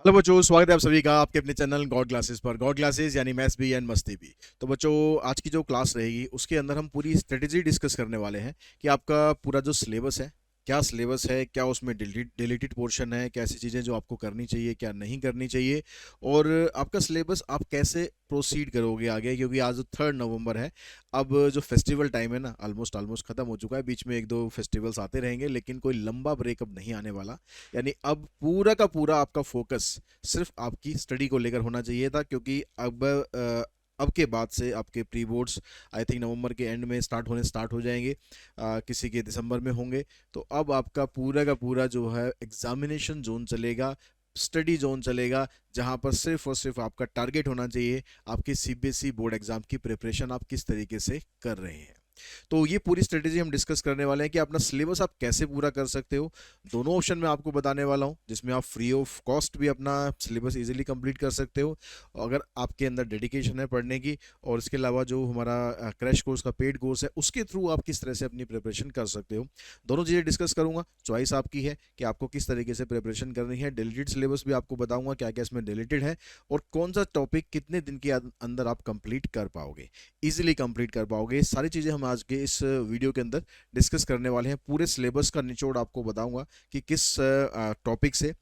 Hello बच्चों, स्वागत है आप सभी का आपके अपने चैनल गॉड क्लासेस पर। गॉड क्लासेस यानी मैथ्स भी एंड मस्ती भी। तो बच्चों, आज की जो क्लास रहेगी उसके अंदर हम पूरी स्ट्रेटेजी डिस्कस करने वाले हैं कि आपका पूरा जो सिलेबस है, क्या सिलेबस है, क्या उसमें डिलीटेड पोर्शन है, कैसी चीज़ें जो आपको करनी चाहिए, क्या नहीं करनी चाहिए, और आपका सिलेबस आप कैसे प्रोसीड करोगे आगे, क्योंकि आज 3 नवंबर है। अब जो फेस्टिवल टाइम है ना, ऑलमोस्ट ऑलमोस्ट ख़त्म हो चुका है। बीच में एक दो फेस्टिवल्स आते रहेंगे, लेकिन कोई लंबा ब्रेक अब नहीं आने वाला। यानी अब पूरा का पूरा आपका फोकस सिर्फ आपकी स्टडी को लेकर होना चाहिए था, क्योंकि अब के बाद से आपके pre boards I think November के एंड में स्टार्ट हो जाएंगे। किसी के दिसंबर में होंगे। तो अब आपका पूरा का पूरा जो है एग्जामिनेशन जोन चलेगा, स्टडी जोन चलेगा, जहां पर सिर्फ और सिर्फ आपका टारगेट होना चाहिए आपके सीबीएसई बोर्ड एग्जाम की प्रिपरेशन आप किस तरीके से कर रहे हैं। तो ये पूरी स्ट्रेटेजी हम डिस्कस करने वाले हैं कि अपना सिलेबस आप कैसे पूरा कर सकते हो। दोनों ऑप्शन में आपको बताने वाला हूँ, जिसमें आप फ्री ऑफ कॉस्ट भी अपना सिलेबस इजीली कंप्लीट कर सकते हो, अगर आपके अंदर डेडिकेशन है पढ़ने की। और इसके अलावा जो हमारा क्रैश कोर्स का पेड कोर्स है, उसके थ्रू आप किस तरह से अपनी प्रिपरेशन कर सकते हो। दोनों चीज़ें डिस्कस करूंगा। चॉइस आपकी है कि आपको किस तरीके से प्रिपरेशन करनी है। डिलीटेड सिलेबस भी आपको बताऊंगा क्या क्या इसमें डिलीटेड है, और कौन सा टॉपिक कितने दिन के अंदर आप कंप्लीट कर पाओगे, इजीली कंप्लीट कर पाओगे। सारी चीज़ें हम आज के इस वीडियो के अंदर डिस्कस करने वाले हैं। पूरे सिलेबस का निचोड़ आपको बताऊंगा कि किस टॉपिक से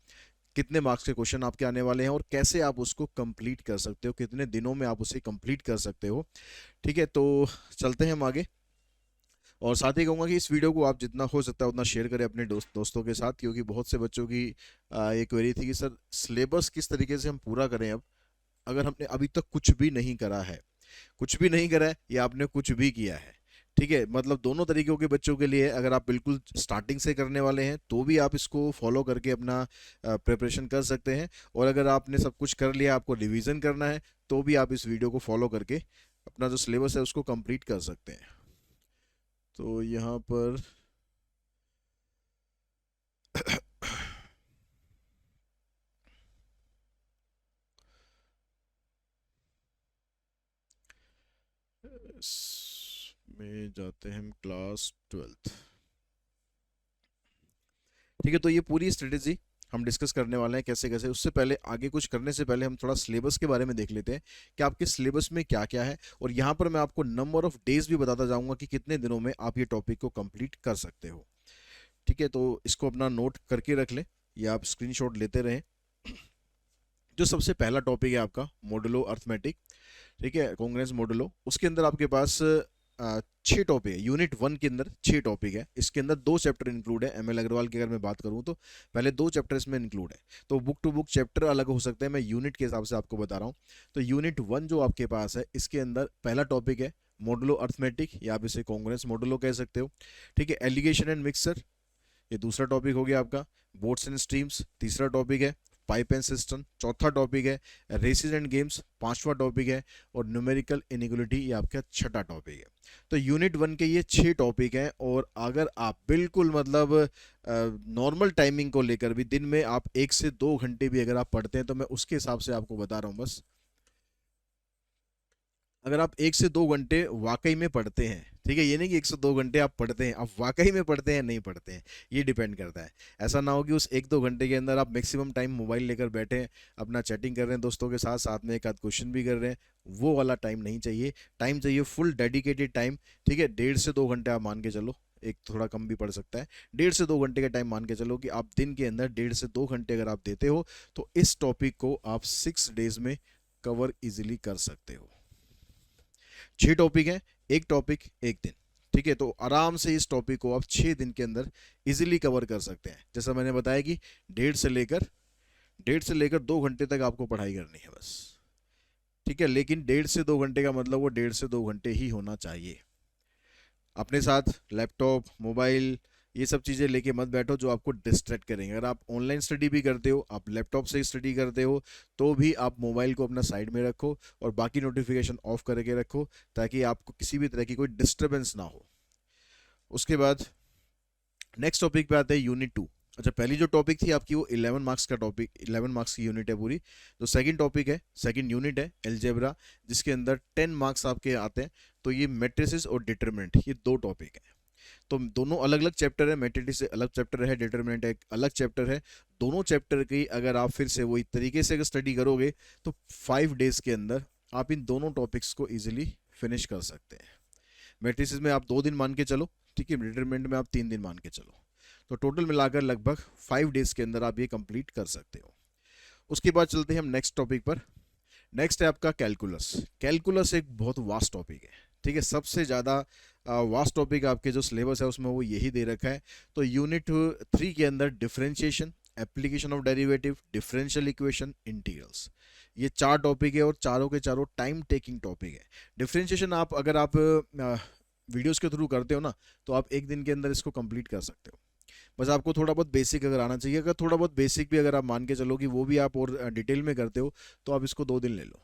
कितने मार्क्स के क्वेश्चन आपके आने वाले हैं, और कैसे आप उसको कंप्लीट कर सकते हो, कितने दिनों में आप उसे कंप्लीट कर सकते हो। ठीक है, तो चलते हैं हम आगे। और साथ ही कहूँगा कि इस वीडियो को आप जितना हो सकता है उतना शेयर करें अपने दोस्तों के साथ, क्योंकि बहुत से बच्चों की ये क्वेरी थी कि सर सिलेबस किस तरीके से हम पूरा करें अब, अगर हमने अभी तक कुछ भी नहीं करा है। कुछ भी नहीं करा है या आपने कुछ भी किया है। ठीक है, मतलब दोनों तरीकों के बच्चों के लिए, अगर आप बिल्कुल स्टार्टिंग से करने वाले हैं तो भी आप इसको फॉलो करके अपना प्रिपरेशन कर सकते हैं, और अगर आपने सब कुछ कर लिया, आपको रिवीजन करना है, तो भी आप इस वीडियो को फॉलो करके अपना जो सिलेबस है उसको कंप्लीट कर सकते हैं। तो यहाँ पर में जाते हैं हम क्लास 12। ठीक है, तो ये पूरी स्ट्रेटेजी हम डिस्कस करने वाले हैं कैसे कैसे। उससे पहले, आगे कुछ करने से पहले, हम थोड़ा सिलेबस के बारे में देख लेते हैं कि आपके सिलेबस में क्या क्या है, और यहाँ पर मैं आपको नंबर ऑफ डेज भी बताता जाऊंगा कि कितने दिनों में आप ये टॉपिक को कंप्लीट कर सकते हो। ठीक है, तो इसको अपना नोट करके रख लें या आप स्क्रीनशॉट लेते रहें। जो सबसे पहला टॉपिक है आपका मॉडुलो अर्थमेटिक। ठीक है, कांग्रेस मॉडुलो, उसके अंदर आपके पास 6 टॉपिक है। यूनिट 1 के अंदर 6 टॉपिक है। इसके अंदर 2 चैप्टर इंक्लूड है। एमएल अग्रवाल की अगर मैं बात करूं तो पहले 2 चैप्टर इसमें इंक्लूड है। तो बुक टू बुक चैप्टर अलग हो सकते हैं, मैं यूनिट के हिसाब से आपको बता रहा हूँ। तो यूनिट 1 जो आपके पास है, इसके अंदर पहला टॉपिक है मॉडुलो अर्थमेटिक, या आप इसे कांग्रेस मॉडुलो कह सकते हो। ठीक है, एलिगेशन एंड मिक्सर, ये दूसरा टॉपिक हो गया आपका। बोट्स एंड स्ट्रीम्स, तीसरा टॉपिक है। पाइप एंड सिस्टम, चौथा टॉपिक है। रेसेस एंड गेम्स, पांचवा टॉपिक है। और न्यूमेरिकल इनिक्वलिटी, ये आपका छठा टॉपिक है। तो यूनिट 1 के ये 6 टॉपिक हैं, और अगर आप बिल्कुल मतलब नॉर्मल टाइमिंग को लेकर भी दिन में आप 1 से 2 घंटे भी अगर आप पढ़ते हैं, तो मैं उसके हिसाब से आपको बता रहा हूँ बस। अगर आप 1 से 2 घंटे वाकई में पढ़ते हैं, ठीक है, ये नहीं कि 1 से 2 घंटे आप पढ़ते हैं, आप वाकई में पढ़ते हैं नहीं पढ़ते हैं, ये डिपेंड करता है। ऐसा ना हो कि उस 1-2 घंटे के अंदर आप मैक्सिमम टाइम मोबाइल लेकर बैठे हैं, अपना चैटिंग कर रहे हैं दोस्तों के साथ, साथ में एक आध क्वेश्चन भी कर रहे हैं। वो वाला टाइम नहीं चाहिए। टाइम चाहिए फुल डेडिकेटेड टाइम। ठीक है, 1.5 से 2 घंटे आप मान के चलो, एक थोड़ा कम भी पड़ सकता है। 1.5 से 2 घंटे का टाइम मान के चलो कि आप दिन के अंदर 1.5 से 2 घंटे अगर आप देते हो, तो इस टॉपिक को आप 6 डेज में कवर इजिली कर सकते हो। 6 टॉपिक है, एक टॉपिक एक दिन। ठीक है, तो आराम से इस टॉपिक को आप 6 दिन के अंदर इजीली कवर कर सकते हैं। जैसा मैंने बताया कि डेढ़ से लेकर 2 घंटे तक आपको पढ़ाई करनी है बस। ठीक है, लेकिन 1.5 से 2 घंटे का मतलब वो 1.5 से 2 घंटे ही होना चाहिए। अपने साथ लैपटॉप, मोबाइल, ये सब चीज़ें लेके मत बैठो जो आपको डिस्ट्रैक्ट करेंगे। अगर आप ऑनलाइन स्टडी भी करते हो, आप लैपटॉप से स्टडी करते हो, तो भी आप मोबाइल को अपना साइड में रखो और बाकी नोटिफिकेशन ऑफ करके रखो, ताकि आपको किसी भी तरह की कोई डिस्टर्बेंस ना हो। उसके बाद नेक्स्ट टॉपिक पे आते हैं यूनिट 2। अच्छा, पहली जो टॉपिक थी आपकी वो 11 मार्क्स का टॉपिक, 11 मार्क्स की यूनिट है पूरी। जो सेकंड टॉपिक है, सेकंड यूनिट है एलजेब्रा, जिसके अंदर 10 मार्क्स आपके आते हैं। तो ये मैट्रिसेस और डिटरमिनेंट, ये 2 टॉपिक है। तो दोनों अलग अलग चैप्टर है, मैथमेटिक्स से अलग चैप्टर है, डिटर्मिनेंट एक अलग चैप्टर है। दोनों चैप्टर की अगर आप फिर से वही तरीके से अगर स्टडी करोगे तो 5 डेज के अंदर आप इन दोनों टॉपिक्स को इजीली फिनिश कर सकते हैं। मैट्रिसेस में आप 2 दिन मान के चलो, ठीक है, डिटरमिनेंट में आप 3 दिन मान के चलो, तो टोटल मिलाकर लगभग 5 डेज के अंदर आप ये कंप्लीट कर सकते हो। उसके बाद चलते हैं हम नेक्स्ट टॉपिक पर। नेक्स्ट है आपका कैलकुलस। कैलकुलस एक बहुत वास्ट टॉपिक है, ठीक है, सबसे ज़्यादा वास्ट टॉपिक आपके जो सिलेबस है उसमें वो यही दे रखा है। तो यूनिट 3 के अंदर differentiation, application of derivative, differential equation, integrals, ये 4 टॉपिक है और चारों के चारों टाइम टेकिंग टॉपिक है। डिफरेंशिएशन आप अगर आप वीडियोस के थ्रू करते हो ना तो आप एक दिन के अंदर इसको कंप्लीट कर सकते हो। बस आपको थोड़ा बहुत बेसिक अगर आना चाहिए, अगर थोड़ा बहुत बेसिक भी अगर आप मान के चलो कि वो भी आप और डिटेल में करते हो तो आप इसको 2 दिन ले लो,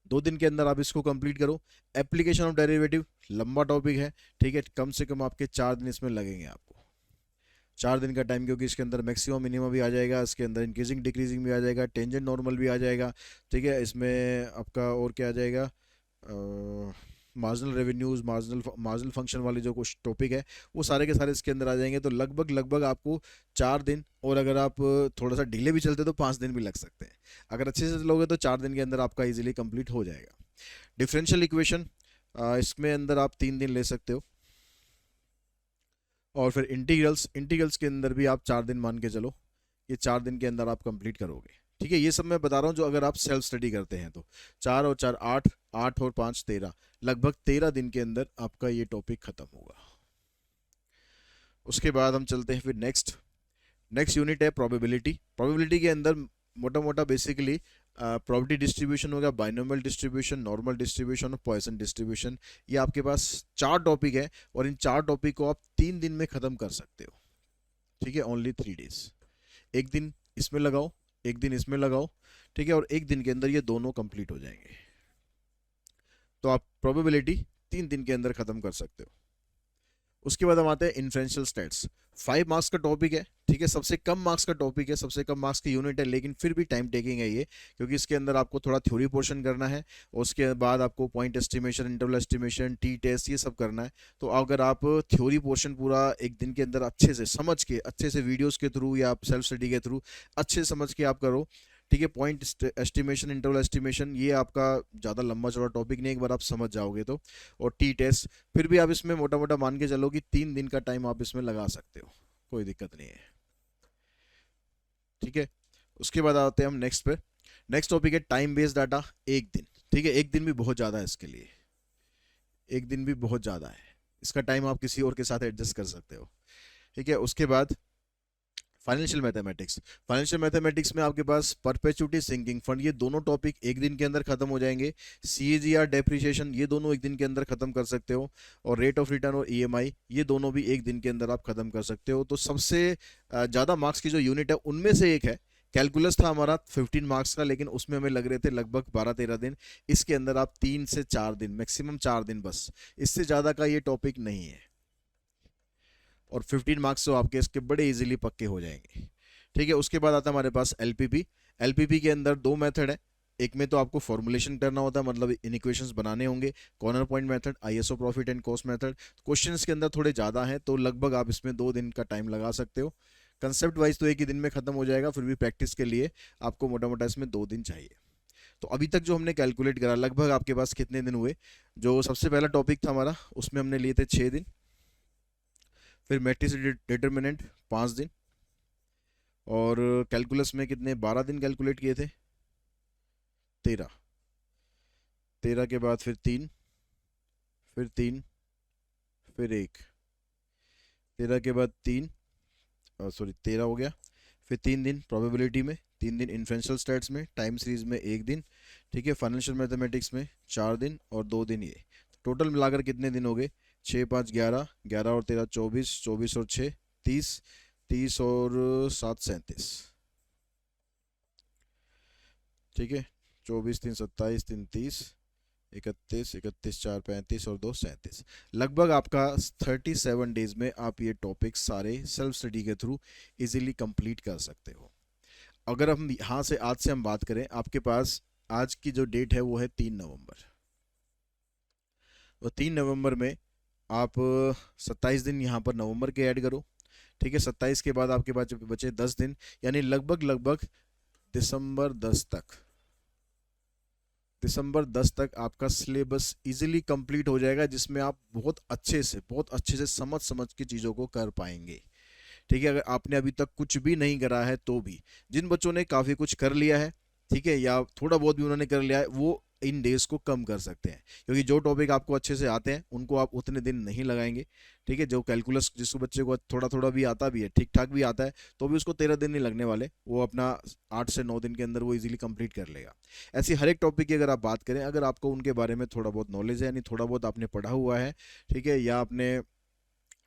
2 दिन के अंदर आप इसको कंप्लीट करो। एप्लीकेशन ऑफ डेरिवेटिव लंबा टॉपिक है, ठीक है, कम से कम आपके 4 दिन इसमें लगेंगे आपको, 4 दिन का टाइम, क्योंकि इसके अंदर मैक्सिमम मिनिमम भी आ जाएगा, इसके अंदर इंक्रीजिंग डिक्रीजिंग भी आ जाएगा, टेंजेंट नॉर्मल भी आ जाएगा, ठीक है, इसमें आपका और क्या आ जाएगा, मार्जिनल रेवेन्यूज, मार्जिनल फंक्शन वाले जो कुछ टॉपिक है वो सारे के सारे इसके अंदर आ जाएंगे। तो लगभग लगभग आपको 4 दिन, और अगर आप थोड़ा सा डिले भी चलते तो 5 दिन भी लग सकते हैं। अगर अच्छे से चलोगे तो 4 दिन के अंदर आपका इजीली कंप्लीट हो जाएगा। डिफरेंशियल इक्वेशन, इसमें अंदर आप 3 दिन ले सकते हो। और फिर इंटीग्रल्स, इंटीग्रल्स के अंदर भी आप 4 दिन मान के चलो, ये 4 दिन के अंदर आप कंप्लीट करोगे, ठीक है। ये सब मैं बता रहा हूँ जो अगर आप सेल्फ स्टडी करते हैं तो 4 और 4 8, 8 और 5 13, लगभग 13 दिन के अंदर आपका ये टॉपिक खत्म होगा। उसके बाद हम चलते हैं फिर नेक्स्ट। नेक्स्ट यूनिट है प्रोबेबिलिटी। प्रोबेबिलिटी के अंदर मोटा मोटा बेसिकली प्रोबेबिलिटी डिस्ट्रीब्यूशन होगा, बाइनोमियल डिस्ट्रीब्यूशन, नॉर्मल डिस्ट्रीब्यूशन और पॉइसन डिस्ट्रीब्यूशन। ये आपके पास 4 टॉपिक है और इन 4 टॉपिक को आप 3 दिन में ख़त्म कर सकते हो, ठीक है, ओनली 3 डेज। एक दिन इसमें लगाओ, एक दिन इसमें लगाओ, ठीक है, और एक दिन के अंदर ये दोनों कंप्लीट हो जाएंगे। तो आप प्रोबेबिलिटी 3 दिन के अंदर ख़त्म कर सकते हो। उसके बाद हम आते हैं इन्फ्रेंशियल स्टैट्स। 5 मार्क्स का टॉपिक है, ठीक है, सबसे कम मार्क्स का टॉपिक है, सबसे कम मार्क्स की यूनिट है, लेकिन फिर भी टाइम टेकिंग है ये, क्योंकि इसके अंदर आपको थोड़ा थ्योरी पोर्शन करना है और उसके बाद आपको point estimation, interval estimation, T test, ये सब करना है। तो अगर आप थ्योरी पोर्शन पूरा एक दिन के अंदर अच्छे से समझ के, अच्छे से वीडियोस के थ्रू या आप सेल्फ स्टडी के थ्रू अच्छे से समझ के आप करो, ठीक है, पॉइंट एस्टिमेशन, इंटरवल एस्टिमेशन, ये आपका ज़्यादा लंबा चौड़ा टॉपिक नहीं, एक बार आप समझ जाओगे तो। और टी टेस्ट फिर भी आप इसमें मोटा मोटा मान के चलो कि 3 दिन का टाइम आप इसमें लगा सकते हो, कोई दिक्कत नहीं है, ठीक है। उसके बाद आते हैं हम नेक्स्ट पे। नेक्स्ट टॉपिक है टाइम बेस्ड डाटा। एक दिन, ठीक है, एक दिन भी बहुत ज़्यादा है इसके लिए, एक दिन भी बहुत ज़्यादा है, इसका टाइम आप किसी और के साथ एडजस्ट कर सकते हो, ठीक है। उसके बाद फाइनेंशियल मैथमेटिक्स। फाइनेंशियल मैथमेटिक्स में आपके पास परपेचुटी, सिंकिंग फंड, ये दोनों टॉपिक एक दिन के अंदर खत्म हो जाएंगे। सीएजीआर, डेप्रिसिएशन, ये दोनों एक दिन के अंदर खत्म कर सकते हो। और रेट ऑफ रिटर्न और ईएमआई, ये दोनों भी एक दिन के अंदर आप खत्म कर सकते हो। तो सबसे ज़्यादा मार्क्स की जो यूनिट है उनमें से एक है। कैलकुलस था हमारा 15 मार्क्स का, लेकिन उसमें हमें लग रहे थे लगभग 12-13 दिन। इसके अंदर आप 3 से 4 दिन, मैक्सिमम 4 दिन बस, इससे ज़्यादा का ये टॉपिक नहीं है। और 15 मार्क्स तो आपके इसके बड़े इजीली पक्के हो जाएंगे, ठीक है। उसके बाद आता है हमारे पास एलपीपी। एलपीपी के अंदर 2 मेथड है। एक में तो आपको फॉर्मुलेशन करना होता है, मतलब इन इक्वेशंस बनाने होंगे, corner point method, ISO profit and cost method. Questions के अंदर थोड़े ज़्यादा हैं तो लगभग आप इसमें 2 दिन का टाइम लगा सकते हो। कंसेप्ट वाइज तो एक ही दिन में खत्म हो जाएगा, फिर भी प्रैक्टिस के लिए आपको मोटा मोटा इसमें 2 दिन चाहिए। तो अभी तक जो हमने कैलकुलेट करा, लगभग आपके पास कितने दिन हुए। जो सबसे पहला टॉपिक था हमारा उसमें हमने लिए थे 6 दिन। फिर मैट्रिक्स डिटर्मिनेंट 5 दिन। और कैलकुलस में कितने, 12 दिन कैलकुलेट किए थे। 13, 13 के बाद फिर 3, फिर 3, फिर 1, 13 के बाद 3, सॉरी 13 हो गया। फिर 3 दिन प्रोबेबिलिटी में, 3 दिन इन्फ्रेंशियल स्टैट्स में, टाइम सीरीज में 1 दिन, ठीक है, फाइनेंशियल मैथमेटिक्स में 4 दिन और 2 दिन ये। टोटल मिलाकर कितने दिन हो गए, 6 5 11, 11 और 13 24, 24 और 6 30, 30 और 7 37, ठीक है, 24 3 27, 3 30, 31, 31 4 35 और 2 37। लगभग आपका 37 डेज में आप ये टॉपिक सारे सेल्फ स्टडी के थ्रू इजीली कंप्लीट कर सकते हो। अगर हम यहाँ से आज से हम बात करें, आपके पास आज की जो डेट है वो है 3 नवंबर। तो 3 नवंबर में आप 27 दिन यहाँ पर नवंबर के ऐड करो, ठीक है। 27 के बाद आपके पास बचे 10 दिन, यानी लगभग लगभग दिसंबर 10 तक, दिसंबर 10 तक आपका सिलेबस इजीली कंप्लीट हो जाएगा, जिसमें आप बहुत अच्छे से समझ समझ के चीज़ों को कर पाएंगे, ठीक है। अगर आपने अभी तक कुछ भी नहीं करा है तो भी, जिन बच्चों ने काफ़ी कुछ कर लिया है, ठीक है, या थोड़ा बहुत भी उन्होंने कर लिया है, वो इन डेज को कम कर सकते हैं, क्योंकि जो टॉपिक आपको अच्छे से आते हैं उनको आप उतने दिन नहीं लगाएंगे, ठीक है। जो कैलकुलस जिसको बच्चे को थोड़ा थोड़ा भी आता भी है, ठीक ठाक भी आता है, तो भी उसको 13 दिन नहीं लगने वाले, वो अपना 8 से 9 दिन के अंदर वो इजीली कंप्लीट कर लेगा। ऐसी हर एक टॉपिक की अगर आप बात करें, अगर आपको उनके बारे में थोड़ा बहुत नॉलेज है, यानी थोड़ा बहुत आपने पढ़ा हुआ है, ठीक है, या आपने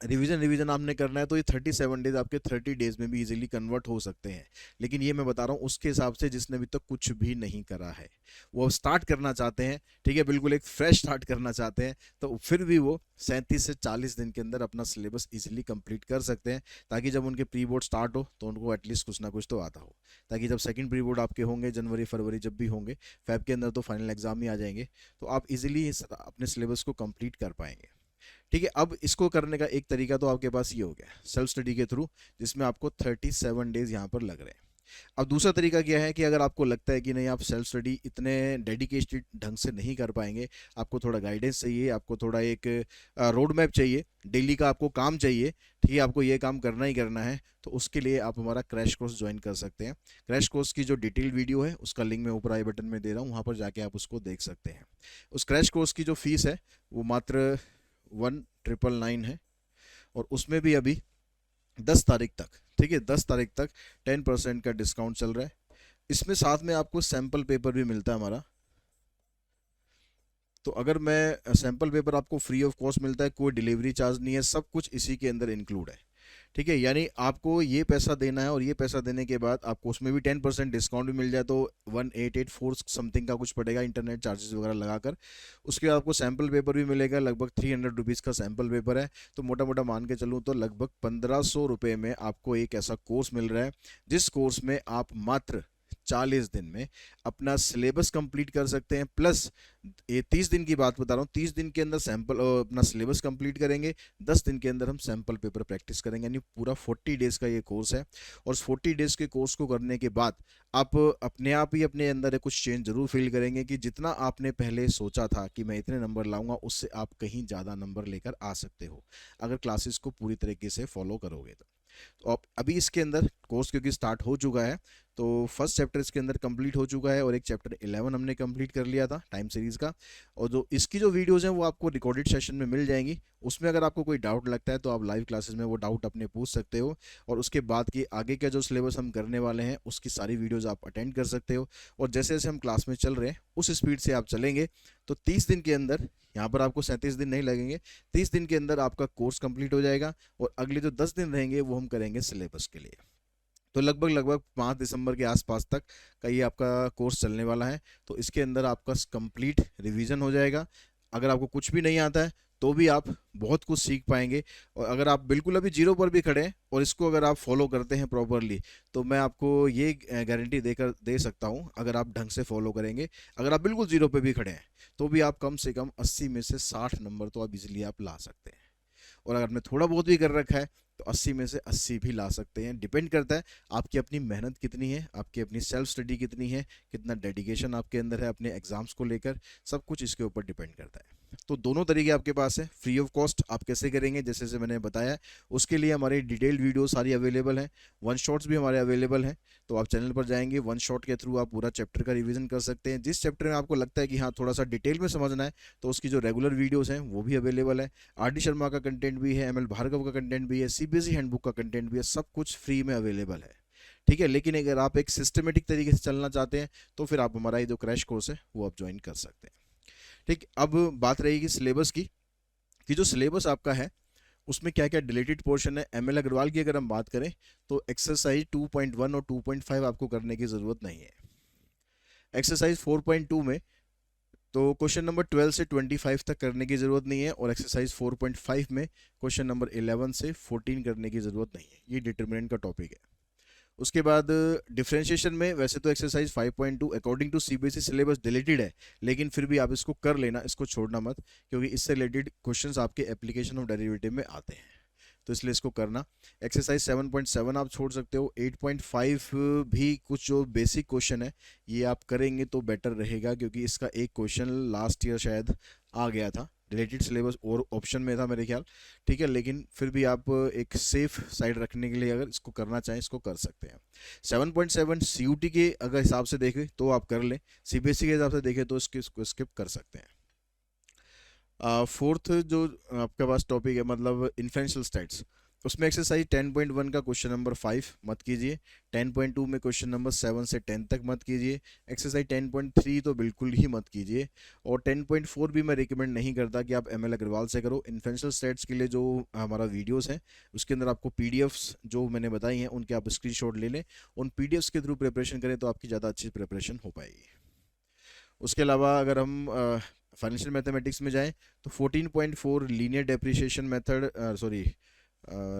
रिवीजन रिवीजन आपने करना है, तो ये 37 डेज आपके 30 डेज में भी इजीली कन्वर्ट हो सकते हैं। लेकिन ये मैं बता रहा हूँ उसके हिसाब से जिसने अभी तक कुछ भी नहीं करा है, वो स्टार्ट करना चाहते हैं, ठीक है, बिल्कुल एक फ्रेश स्टार्ट करना चाहते हैं, तो फिर भी वो 37 से 40 दिन के अंदर अपना सिलेबस इजीली कंप्लीट कर सकते हैं, ताकि जब उनके प्री बोर्ड स्टार्ट हो तो उनको एटलीस्ट कुछ ना कुछ तो आता हो, ताकि जब सेकंड प्री बोर्ड आपके होंगे जनवरी फरवरी जब भी होंगे, फेब के अंदर तो फाइनल एग्जाम ही आ जाएंगे, तो आप इजीली अपने सिलेबस को कंप्लीट कर पाएंगे, ठीक है। अब इसको करने का एक तरीका तो आपके पास ये हो गया सेल्फ स्टडी के थ्रू, जिसमें आपको 37 डेज यहाँ पर लग रहे हैं। अब दूसरा तरीका क्या है कि अगर आपको लगता है कि नहीं आप सेल्फ स्टडी इतने डेडिकेटेड ढंग से नहीं कर पाएंगे, आपको थोड़ा गाइडेंस चाहिए, आपको थोड़ा एक रोड मैप चाहिए, डेली का आपको काम चाहिए, ठीक है, आपको ये काम करना ही करना है, तो उसके लिए आप हमारा क्रैश कोर्स ज्वाइन कर सकते हैं। क्रैश कोर्स की जो डिटेल वीडियो है उसका लिंक मैं ऊपर आई बटन में दे रहा हूँ, वहाँ पर जाके आप उसको देख सकते हैं। उस क्रैश कोर्स की जो फीस है वो मात्र 1999 है, और उसमें भी अभी 10 तारीख तक, ठीक है, 10 तारीख तक 10% का डिस्काउंट चल रहा है। इसमें साथ में आपको सैम्पल पेपर भी मिलता है हमारा, तो अगर मैं सैम्पल पेपर आपको फ्री ऑफ कॉस्ट मिलता है, कोई डिलीवरी चार्ज नहीं है, सब कुछ इसी के अंदर इंक्लूड है, ठीक है। यानी आपको ये पैसा देना है, और ये पैसा देने के बाद आपको उसमें भी 10% डिस्काउंट भी मिल जाए, तो 1884 समथिंग का कुछ पड़ेगा इंटरनेट चार्जेस वगैरह लगाकर। उसके बाद आपको सैम्पल पेपर भी मिलेगा, लगभग 300 रुपीज़ का सैम्पल पेपर है, तो मोटा मोटा मान के चलूँ तो लगभग 1500 रुपये में आपको एक ऐसा कोर्स मिल रहा है, जिस कोर्स में आप मात्र 40 दिन में अपना सिलेबस कंप्लीट कर सकते हैं। प्लस ये 30 दिन की बात बता रहा हूँ, 30 दिन के अंदर सैंपल अपना सिलेबस कंप्लीट करेंगे, 10 दिन के अंदर हम सैंपल पेपर प्रैक्टिस करेंगे, यानी पूरा 40 डेज का ये कोर्स है। और उस 40 डेज के कोर्स को करने के बाद आप अपने आप ही अपने अंदर कुछ चेंज जरूर फील करेंगे, कि जितना आपने पहले सोचा था कि मैं इतने नंबर लाऊंगा, उससे आप कहीं ज़्यादा नंबर लेकर आ सकते हो, अगर क्लासेस को पूरी तरीके से फॉलो करोगे तो अब अभी इसके अंदर कोर्स क्योंकि स्टार्ट हो चुका है, तो फर्स्ट चैप्टर इसके अंदर कंप्लीट हो चुका है, और एक चैप्टर 11 हमने कंप्लीट कर लिया था टाइम सीरीज़ का। और जो इसकी जो वीडियोज़ हैं वो आपको रिकॉर्डेड सेशन में मिल जाएंगी, उसमें अगर आपको कोई डाउट लगता है तो आप लाइव क्लासेस में वो डाउट अपने पूछ सकते हो, और उसके बाद की आगे का जो सिलेबस हम करने वाले हैं उसकी सारी वीडियोज़ आप अटेंड कर सकते हो। और जैसे जैसे हम क्लास में चल रहे हैं उस स्पीड से आप चलेंगे, तो 30 दिन के अंदर, यहाँ पर आपको 37 दिन नहीं लगेंगे, 30 दिन के अंदर आपका कोर्स कंप्लीट हो जाएगा, और अगले जो 10 दिन रहेंगे वो हम करेंगे सिलेबस के लिए। तो लगभग लगभग 5 दिसंबर के आसपास तक का ये आपका कोर्स चलने वाला है, तो इसके अंदर आपका कंप्लीट रिवीजन हो जाएगा। अगर आपको कुछ भी नहीं आता है तो भी आप बहुत कुछ सीख पाएंगे, और अगर आप बिल्कुल अभी जीरो पर भी खड़े हैं और इसको अगर आप फॉलो करते हैं प्रॉपरली, तो मैं आपको ये गारंटी देकर दे सकता हूँ, अगर आप ढंग से फॉलो करेंगे, अगर आप बिल्कुल जीरो पे भी खड़े हैं तो भी आप कम से कम 80 में से 60 नंबर तो आप इजीली आप ला सकते हैं। और अगर आपने थोड़ा बहुत भी कर रखा है तो 80 में से 80 भी ला सकते हैं। डिपेंड करता है आपकी अपनी मेहनत कितनी है, आपकी अपनी सेल्फ स्टडी कितनी है, कितना डेडिकेशन आपके अंदर है अपने एग्जाम्स को लेकर, सब कुछ इसके ऊपर डिपेंड करता है। तो दोनों तरीके आपके पास है, फ्री ऑफ कॉस्ट आप कैसे करेंगे जैसे जैसे मैंने बताया, उसके लिए हमारी डिटेल्ड वीडियो सारी अवेलेबल हैं, वन शॉट्स भी हमारे अवेलेबल हैं। तो आप चैनल पर जाएंगे, वन शॉट के थ्रू आप पूरा चैप्टर का रिवीजन कर सकते हैं। जिस चैप्टर में आपको लगता है कि हाँ थोड़ा सा डिटेल में समझना है, तो उसकी जो रेगुलर वीडियोज़ हैं वो भी अवेलेबल है। आर डी शर्मा का कंटेंट भी है, एम एल भार्गव का कंटेंट भी है, सीबीएसई हैंडबुक का कंटेंट भी है, सब कुछ फ्री में अवेलेबल है, ठीक है। लेकिन अगर आप एक सिस्टमेटिक तरीके से चलना चाहते हैं तो फिर आप हमारा ये जो क्रैश कोर्स है वो आप ज्वाइन कर सकते हैं, ठीक। अब बात रहेगी सिलेबस की, कि जो सिलेबस आपका है उसमें क्या क्या डिलीटेड पोर्शन है। एम एल अग्रवाल की अगर हम बात करें तो एक्सरसाइज 2.1 और 2.5 आपको करने की ज़रूरत नहीं है। एक्सरसाइज 4.2 में तो क्वेश्चन नंबर 12 से 25 तक करने की ज़रूरत नहीं है, और एक्सरसाइज 4.5 में क्वेश्चन नंबर 11 से 14 करने की ज़रूरत नहीं है, ये डिटर्मिनेंट का टॉपिक है। उसके बाद डिफरेंशिएशन में वैसे तो exercise 5.2 according to CBSE syllabus deleted है, लेकिन फिर भी आप इसको कर लेना, इसको छोड़ना मत, क्योंकि इससे रिलेटेड क्वेश्चंस आपके एप्लीकेशन ऑफ डेरिवेटिव में आते हैं, तो इसलिए इसको करना। एक्सरसाइज 7.7 आप छोड़ सकते हो। 8.5 भी कुछ जो बेसिक क्वेश्चन है ये आप करेंगे तो बेटर रहेगा, क्योंकि इसका एक क्वेश्चन लास्ट ईयर शायद आ गया था, रिलेटेड सिलेबस और ऑप्शन में था मेरे ख्याल, ठीक है, लेकिन फिर भी आप एक सेफ साइड रखने के लिए अगर इसको करना चाहें इसको कर सकते हैं। 7.7 सीयूटी के अगर हिसाब से देखें तो आप कर लें, सीबीएसई के हिसाब से देखें तो इसको स्किप कर सकते हैं। फोर्थ जो आपके पास टॉपिक है मतलब इन्फ्लुएंशियल स्टेट्स, उसमें एक्सरसाइज 10.1 का क्वेश्चन नंबर 5 मत कीजिए, 10.2 में क्वेश्चन नंबर 7 से 10 तक मत कीजिए, एक्सरसाइज 10.3 तो बिल्कुल ही मत कीजिए, और 10.4 भी मैं रिकमेंड नहीं करता कि आप एमएल अग्रवाल से करो। इन्फ्लुएंशियल स्टेट्स के लिए जो हमारा वीडियोस है उसके अंदर आपको पीडीएफ्स जो मैंने बताई हैं उनके आप स्क्रीनशॉट ले लें, उन पीडीएफ्स के थ्रू प्रिपरेशन करें तो आपकी ज़्यादा अच्छी प्रिपरेशन हो पाएगी। उसके अलावा अगर हम फाइनेंशियल मैथमेटिक्स में जाएं तो 14.4 linear depreciation method, sorry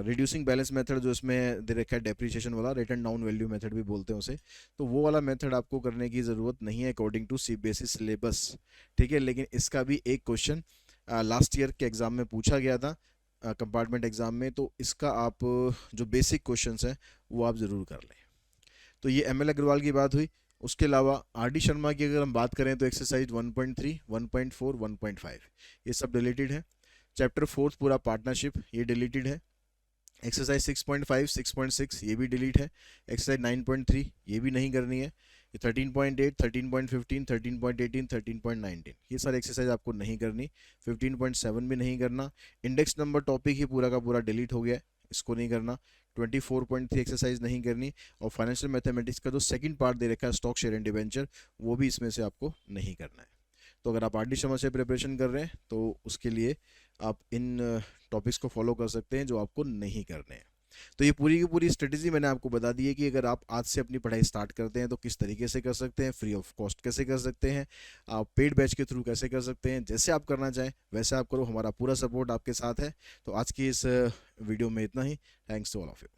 reducing balance method जो इसमें दे रखा है डेप्रिसिएशन वाला, रिटर्न डाउन वैल्यू मेथड भी बोलते हैं उसे, तो वो वाला मेथड आपको करने की ज़रूरत नहीं है अकॉर्डिंग टू सीबीएसई सिलेबस, ठीक है, लेकिन इसका भी एक क्वेश्चन लास्ट ईयर के एग्ज़ाम में पूछा गया था कंपार्टमेंट एग्ज़ाम में, तो इसका आप जो बेसिक क्वेश्चंस हैं वो आप ज़रूर कर लें। तो ये एमएल अग्रवाल की बात हुई। उसके अलावा आर डी शर्मा की अगर हम बात करें तो एक्सरसाइज 1.3, 1.4, 1.5 ये सब डिलीटेड है। चैप्टर 4 पूरा पार्टनरशिप ये डिलीटेड है। एक्सरसाइज 6.5, 6.6 ये भी डिलीट है। एक्सरसाइज 9.3 ये भी नहीं करनी है। ये 13.8, 13.15, 13.18, 13.19 ये सारे एक्सरसाइज आपको नहीं करनी। 15.7 भी नहीं करना। इंडेक्स नंबर टॉपिक ही पूरा का पूरा डिलीट हो गया है, इसको नहीं करना। 24.3 एक्सरसाइज नहीं करनी, और फाइनेंशियल मैथमेटिक्स का जो सेकंड पार्ट दे रखा है स्टॉक शेयर एंड डिवेंचर वो भी इसमें से आपको नहीं करना है। तो अगर आप आर शर्मा से प्रिपरेशन कर रहे हैं तो उसके लिए आप इन टॉपिक्स को फॉलो कर सकते हैं जो आपको नहीं करने हैं। तो ये पूरी की पूरी स्ट्रेटेजी मैंने आपको बता दी है कि अगर आप आज से अपनी पढ़ाई स्टार्ट करते हैं तो किस तरीके से कर सकते हैं, फ्री ऑफ कॉस्ट कैसे कर सकते हैं, आप पेड बैच के थ्रू कैसे कर सकते हैं, जैसे आप करना चाहें वैसे आप करो, हमारा पूरा सपोर्ट आपके साथ है। तो आज की इस वीडियो में इतना ही। Thanks to all of you.